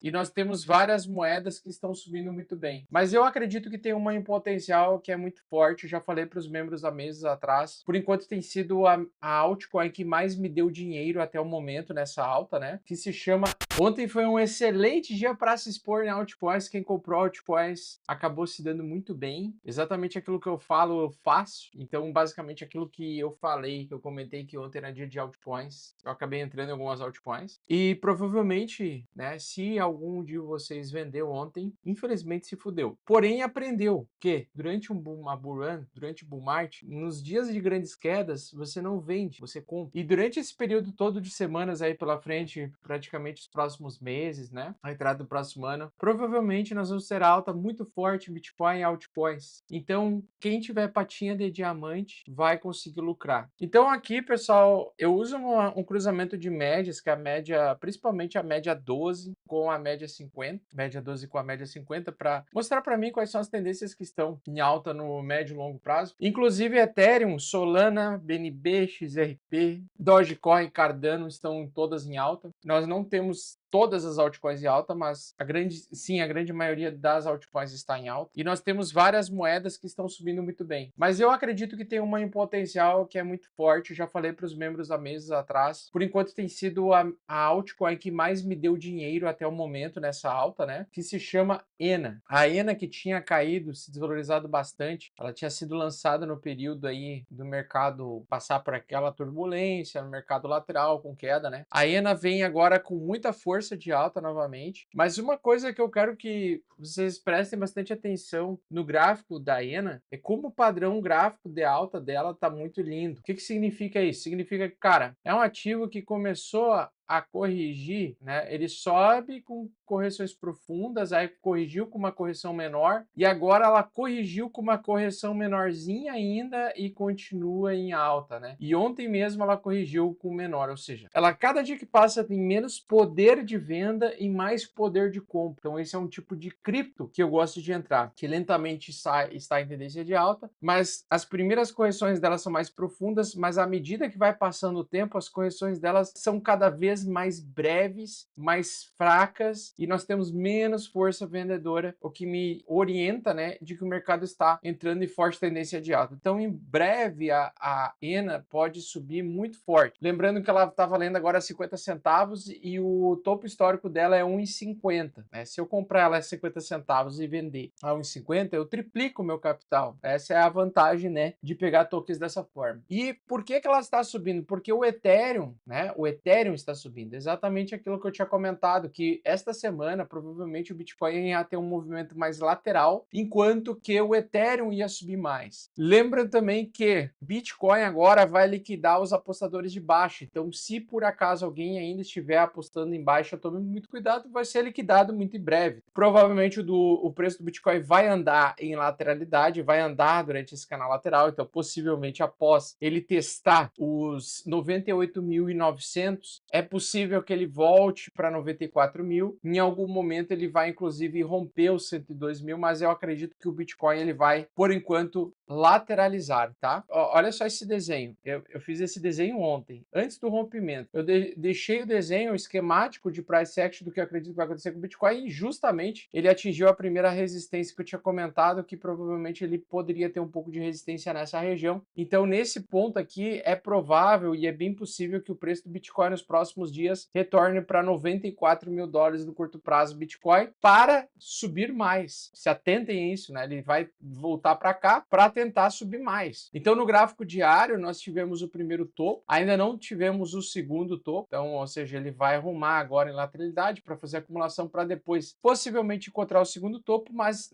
e nós temos várias moedas que estão subindo muito bem. Mas eu acredito que tem uma em potencial que é muito forte. Eu já falei para os membros há meses atrás. Por enquanto tem sido a altcoin que mais me deu dinheiro até o momento nessa alta, né? Que se chama... Ontem foi um excelente dia para se expor em altcoins. Quem comprou altcoins acabou se dando muito bem. Exatamente aquilo que eu falo, eu faço. Então, basicamente, aquilo que eu falei, que eu comentei que ontem era dia de altcoins, eu acabei entrando em algumas altcoins. E provavelmente, né, se algum de vocês vendeu ontem, infelizmente se fudeu. Porém, aprendeu que durante uma bull run, durante o bull market, nos dias de grandes quedas, você não vende, você compra. E durante esse período todo de semanas aí pela frente, praticamente os próximos meses, né, a entrada do próximo ano, provavelmente nós vamos ter alta muito forte em Bitcoin e altcoins. Então, quem tiver patinha de diamante vai conseguir lucrar. Então aqui, pessoal, eu uso um cruzamento de médias, que é a média, principalmente a média 12 com a média 50, média 12 com a média 50, para mostrar para mim quais são as tendências que estão em alta no médio e longo prazo. Inclusive Ethereum, Solana, BNB, XRP, Dogecoin, Cardano estão todas em alta. Nós não temos todas as altcoins em alta, mas a grande maioria das altcoins está em alta. E nós temos várias moedas que estão subindo muito bem. Mas eu acredito que tem uma em potencial que é muito forte. Eu já falei para os membros há meses atrás. Por enquanto tem sido a altcoin que mais me deu dinheiro até o momento nessa alta, né? Que se chama ENA. A ENA, que tinha caído, se desvalorizado bastante, ela tinha sido lançada no período aí do mercado passar por aquela turbulência, no mercado lateral com queda, né? A ENA vem agora com muita força de alta novamente, mas uma coisa que eu quero que vocês prestem bastante atenção no gráfico da ENA é como o padrão gráfico de alta dela tá muito lindo. O que significa isso? Significa que, cara, é um ativo que começou a corrigir, né? Ele sobe com correções profundas, aí corrigiu com uma correção menor e agora ela corrigiu com uma correção menorzinha ainda e continua em alta, né? E ontem mesmo ela corrigiu com menor, ou seja, ela cada dia que passa tem menos poder de venda e mais poder de compra. Então esse é um tipo de cripto que eu gosto de entrar, que lentamente está em tendência de alta, mas as primeiras correções delas são mais profundas, mas à medida que vai passando o tempo, as correções delas são cada vez mais breves, mais fracas, e nós temos menos força vendedora, o que me orienta, né, de que o mercado está entrando em forte tendência de alta. Então, em breve, a ENA pode subir muito forte. Lembrando que ela está valendo agora 50 centavos e o topo histórico dela é 1,50, né? Se eu comprar ela a 50 centavos e vender a 1,50, eu triplico o meu capital. Essa é a vantagem, né, de pegar tokens dessa forma. E por que ela está subindo? Porque o Ethereum, né, o Ethereum está subindo. Exatamente aquilo que eu tinha comentado, que esta semana provavelmente o Bitcoin ia ter um movimento mais lateral, enquanto que o Ethereum ia subir mais. Lembra também que Bitcoin agora vai liquidar os apostadores de baixa. Então, se por acaso alguém ainda estiver apostando em baixa, tome muito cuidado, vai ser liquidado muito em breve. Provavelmente o preço do Bitcoin vai andar em lateralidade, vai andar durante esse canal lateral, então possivelmente após ele testar os 98.900, é possível que ele volte para 94 mil. Em algum momento ele vai inclusive romper os 102 mil, mas eu acredito que o Bitcoin ele vai, por enquanto, lateralizar, tá? Olha só esse desenho. Eu fiz esse desenho ontem, antes do rompimento. Eu deixei o desenho esquemático de price action do que eu acredito que vai acontecer com o Bitcoin e justamente ele atingiu a primeira resistência que eu tinha comentado, que provavelmente ele poderia ter um pouco de resistência nessa região. Então, nesse ponto aqui, é provável e é bem possível que o preço do Bitcoin nos próximos dias retorne para 94 mil dólares no curto prazo Bitcoin para subir mais. Se atentem a isso, né? Ele vai voltar para cá para tentar subir mais. Então, no gráfico diário, nós tivemos o primeiro topo, ainda não tivemos o segundo topo, então, ou seja, ele vai arrumar agora em lateralidade para fazer acumulação para depois possivelmente encontrar o segundo topo, mas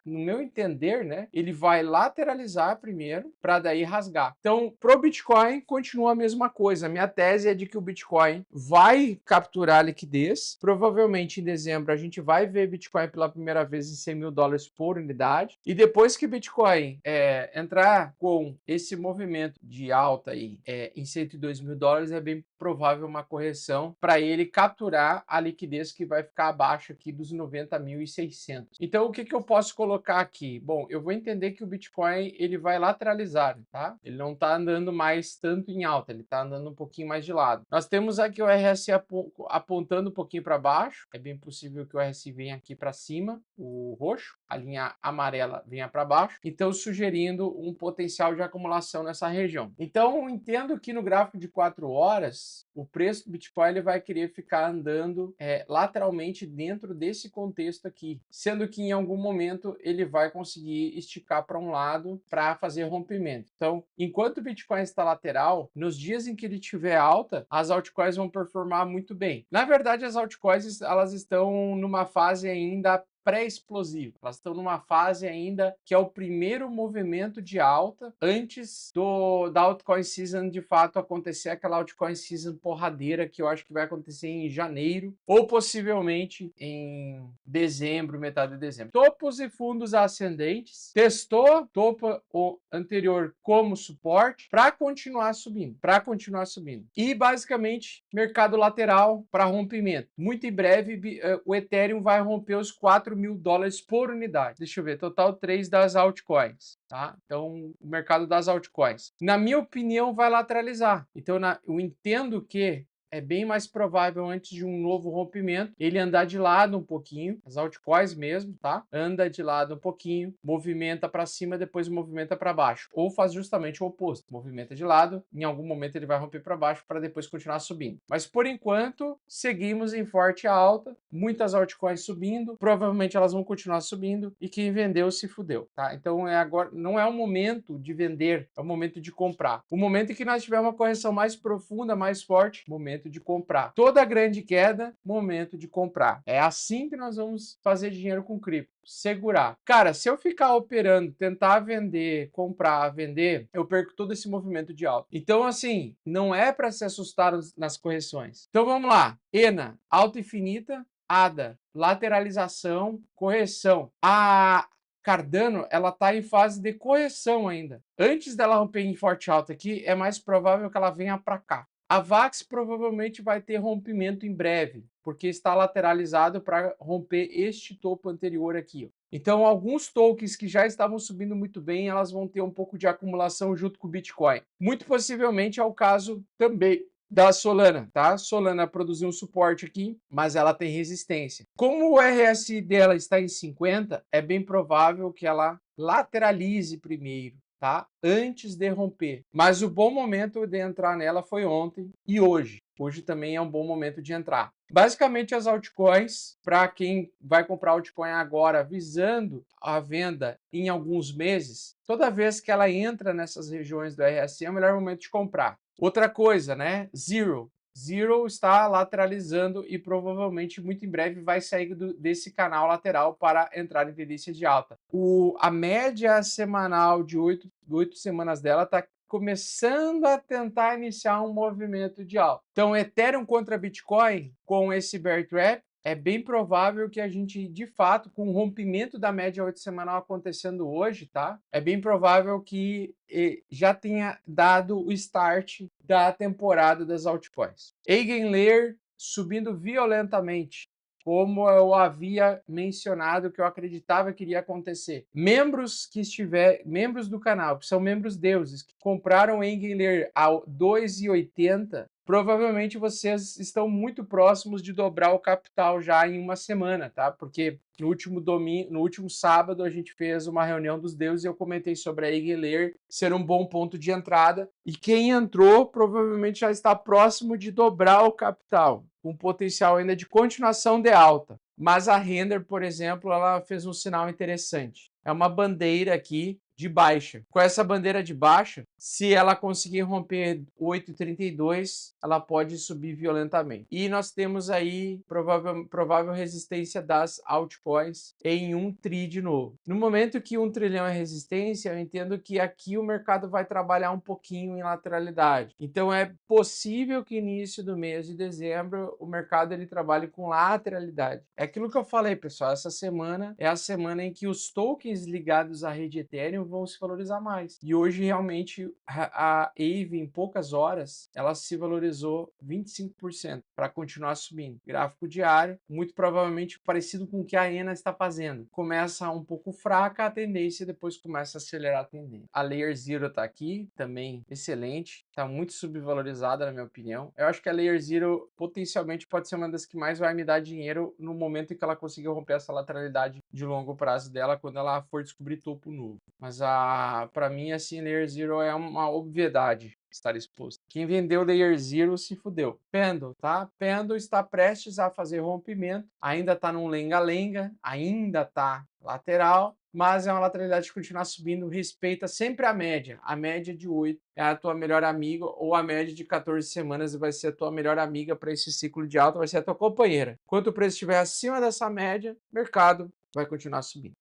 no meu entender, né, ele vai lateralizar primeiro para daí rasgar. Então, pro Bitcoin continua a mesma coisa. A minha tese é de que o Bitcoin vai capturar liquidez. Provavelmente em dezembro a gente vai ver Bitcoin pela primeira vez em 100 mil dólares por unidade. E depois que Bitcoin entrar com esse movimento de alta aí em 102 mil dólares, é bem provável uma correção para ele capturar a liquidez que vai ficar abaixo aqui dos 90.600. Então, o que eu posso colocar aqui? Bom, eu vou entender que o Bitcoin ele vai lateralizar, tá? Ele não está andando mais tanto em alta, ele está andando um pouquinho mais de lado. Nós temos Temos aqui o RSI apontando um pouquinho para baixo. É bem possível que o RSI venha aqui para cima, o roxo, a linha amarela venha para baixo. Então, sugerindo um potencial de acumulação nessa região. Então, entendo que no gráfico de 4 horas, o preço do Bitcoin ele vai querer ficar andando lateralmente dentro desse contexto aqui, sendo que em algum momento ele vai conseguir esticar para um lado para fazer rompimento. Então, enquanto o Bitcoin está lateral, nos dias em que ele tiver alta, as altcoins vão performar muito bem. Na verdade, as altcoins elas estão numa fase ainda pré-explosivo. Elas estão numa fase ainda que é o primeiro movimento de alta antes da altcoin season de fato acontecer, aquela altcoin season porradeira que eu acho que vai acontecer em janeiro ou possivelmente em dezembro, metade de dezembro. Topos e fundos ascendentes, testou topo o anterior como suporte para continuar subindo, E basicamente mercado lateral para rompimento. Muito em breve o Ethereum vai romper os $4.000 por unidade. Deixa eu ver, total 3 das altcoins, tá? Então, o mercado das altcoins. Na minha opinião, vai lateralizar. Então, eu entendo que é bem mais provável antes de um novo rompimento ele andar de lado um pouquinho, as altcoins mesmo, tá? Anda de lado um pouquinho, movimenta para cima, depois movimenta para baixo, ou faz justamente o oposto, movimenta de lado, em algum momento ele vai romper para baixo para depois continuar subindo. Mas por enquanto, seguimos em forte alta, muitas altcoins subindo, provavelmente elas vão continuar subindo e quem vendeu se fudeu, tá? Então agora não é o momento de vender, é o momento de comprar. O momento em que nós tivermos uma correção mais profunda, mais forte, momento de comprar. Toda grande queda, momento de comprar. É assim que nós vamos fazer dinheiro com cripto. Segurar. Cara, se eu ficar operando, tentar vender, comprar, vender, eu perco todo esse movimento de alta. Então, assim, não é para se assustar nas correções. Então, vamos lá. ENA, alta infinita. ADA, lateralização, correção. A Cardano, ela está em fase de correção ainda. Antes dela romper em forte alta aqui, é mais provável que ela venha para cá. A VAX provavelmente vai ter rompimento em breve, porque está lateralizado para romper este topo anterior aqui. Então, alguns tokens que já estavam subindo muito bem, elas vão ter um pouco de acumulação junto com o Bitcoin. Muito possivelmente é o caso também da Solana, tá? Solana produziu um suporte aqui, mas ela tem resistência. Como o RSI dela está em 50, é bem provável que ela lateralize primeiro, tá? Antes de romper. Mas o bom momento de entrar nela foi ontem e hoje. Hoje também é um bom momento de entrar. Basicamente, as altcoins, para quem vai comprar altcoin agora visando a venda em alguns meses, toda vez que ela entra nessas regiões do RSI, é o melhor momento de comprar. Outra coisa, né? Zero. Zero está lateralizando e provavelmente muito em breve vai sair desse canal lateral para entrar em tendência de alta. A média semanal de 8 semanas dela está começando a tentar iniciar um movimento de alta. Então, Ethereum contra Bitcoin com esse bear trap, é bem provável que a gente, de fato, com o rompimento da média 8 semanal acontecendo hoje, tá? É bem provável que já tenha dado o start da temporada das altcoins. Eigenlayer subindo violentamente, como eu havia mencionado que eu acreditava que iria acontecer. Membros do canal, que são membros deuses, que compraram Eigenlayer a 2,80, provavelmente vocês estão muito próximos de dobrar o capital já em uma semana, tá? Porque no último sábado, a gente fez uma reunião dos deuses e eu comentei sobre a Eigenlayer ser um bom ponto de entrada. E quem entrou provavelmente já está próximo de dobrar o capital, com potencial ainda de continuação de alta. Mas a Render, por exemplo, ela fez um sinal interessante. É uma bandeira aqui de baixa. Com essa bandeira de baixa, se ela conseguir romper 8,32, ela pode subir violentamente. E nós temos aí provável resistência das altcoins em 1 tri de novo. No momento que 1 trilhão é resistência, eu entendo que aqui o mercado vai trabalhar um pouquinho em lateralidade. Então é possível que início do mês de dezembro o mercado ele trabalhe com lateralidade. É aquilo que eu falei, pessoal, essa semana é a semana em que os tokens ligados à rede Ethereum vão se valorizar mais. E hoje realmente a AVE em poucas horas ela se valorizou 25% para continuar subindo. Gráfico diário, muito provavelmente parecido com o que a ENA está fazendo. Começa um pouco fraca a tendência e depois começa a acelerar a tendência. A Layer Zero está aqui, também excelente. tá muito subvalorizada, na minha opinião. Eu acho que a Layer Zero potencialmente pode ser uma das que mais vai me dar dinheiro no momento em que ela conseguir romper essa lateralidade de longo prazo dela, quando ela for descobrir topo novo. Mas para mim, assim, Layer Zero é uma obviedade estar exposto. Quem vendeu Layer Zero se fudeu. Pendle, tá? Pendle está prestes a fazer rompimento, ainda tá num lenga-lenga, ainda tá lateral, mas é uma lateralidade que continuar subindo, respeita sempre a média de 8 é a tua melhor amiga, ou a média de 14 semanas vai ser a tua melhor amiga para esse ciclo de alta, vai ser a tua companheira. Enquanto o preço estiver acima dessa média, mercado vai continuar subindo.